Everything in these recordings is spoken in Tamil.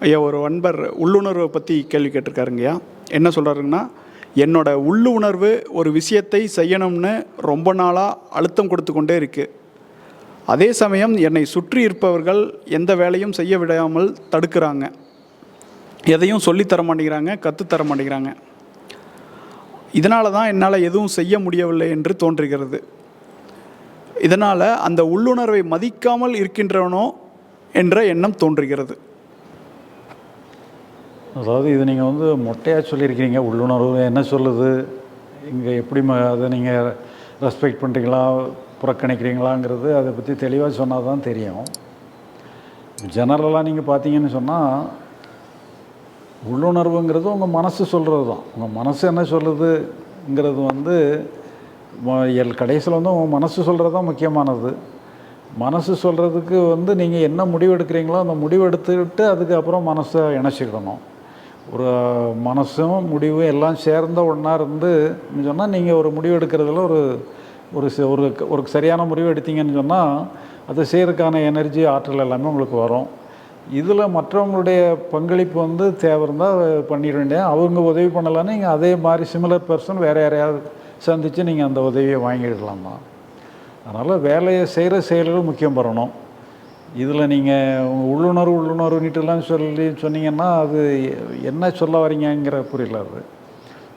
ஐயா, ஒரு அன்பர் உள்ளுணர்வை பற்றி கேள்வி கேட்டிருக்காருங்கய்யா. என்ன சொல்கிறாருங்கன்னா, என்னோட உள்ளுணர்வு ஒரு விஷயத்தை செய்யணும்னு ரொம்ப நாளாக அழுத்தம் கொடுத்து கொண்டே இருக்குது. அதே சமயம் என்னை சுற்றி இருப்பவர்கள் எந்த வேலையும் செய்ய விடாமல் தடுக்கிறாங்க. எதையும் சொல்லித்தர மாட்டேங்கிறாங்க, கற்றுத்தர மாட்டேங்கிறாங்க. இதனால தான் என்னால் எதுவும் செய்ய முடியவில்லை என்று தோன்றுகிறது. இதனால் அந்த உள்ளுணர்வை மதிக்காமல் இருக்கின்றனோ என்ற எண்ணம் தோன்றுகிறது. அதாவது இது நீங்கள் வந்து மொட்டையாக சொல்லியிருக்கிறீங்க. உள்ளுணர்வு என்ன சொல்லுது, இங்கே எப்படி அதை நீங்கள் ரெஸ்பெக்ட் பண்ணுறீங்களா புறக்கணிக்கிறீங்களாங்கிறது அதை பற்றி தெளிவாக சொன்னால் தான் தெரியும். ஜெனரலாக நீங்கள் பார்த்தீங்கன்னு சொன்னால் உள்ளுணர்வுங்கிறது உங்கள் மனசு சொல்கிறது தான். உங்கள் மனசு என்ன சொல்லுதுங்கிறது வந்து கடைசியில் வந்து உங்கள் மனசு சொல்கிறது தான் முக்கியமானது. மனசு சொல்கிறதுக்கு வந்து நீங்கள் என்ன முடிவு எடுக்கிறீங்களோ அந்த முடிவு எடுத்துக்கிட்டு அதுக்கப்புறம் மனசை இணைச்சிக்கிடணும். ஒரு மனசும் முடிவும் எல்லாம் சேர்ந்த ஒன்றா இருந்து சொன்னால் நீங்கள் ஒரு முடிவு எடுக்கிறதுல ஒரு ஒரு ஒரு சரியான முடிவு எடுத்தீங்கன்னு சொன்னால் அதை செய்கிறதுக்கான எனர்ஜி ஆற்றல் எல்லாமே உங்களுக்கு வரும். இதில் மற்றவங்களுடைய பங்களிப்பு வந்து தேவை இருந்தால் பண்ணிட வேண்டிய, அவங்க உதவி பண்ணலான்னு நீங்கள் அதே மாதிரி சிமிலர் பர்சன் வேறு யாரையாவது சந்தித்து நீங்கள் அந்த உதவியை வாங்கிடலாம் தான். அதனால் வேலையை செய்கிற செயல்கள் முக்கியம் பெறணும். இதில் நீங்கள் உள்ளுணர்வுன்னுட்டுலாம் சொன்னீங்கன்னா அது என்ன சொல்ல வரீங்கிற புரியல அது.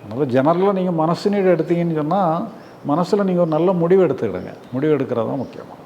அதனால் ஜெனரலாக நீங்கள் மனசு நீடு எடுத்தீங்கன்னு சொன்னால் மனசில் நீங்கள் ஒரு நல்ல முடிவு எடுத்துக்கிடுங்க. முடிவு எடுக்கிறது தான் முக்கியமாக.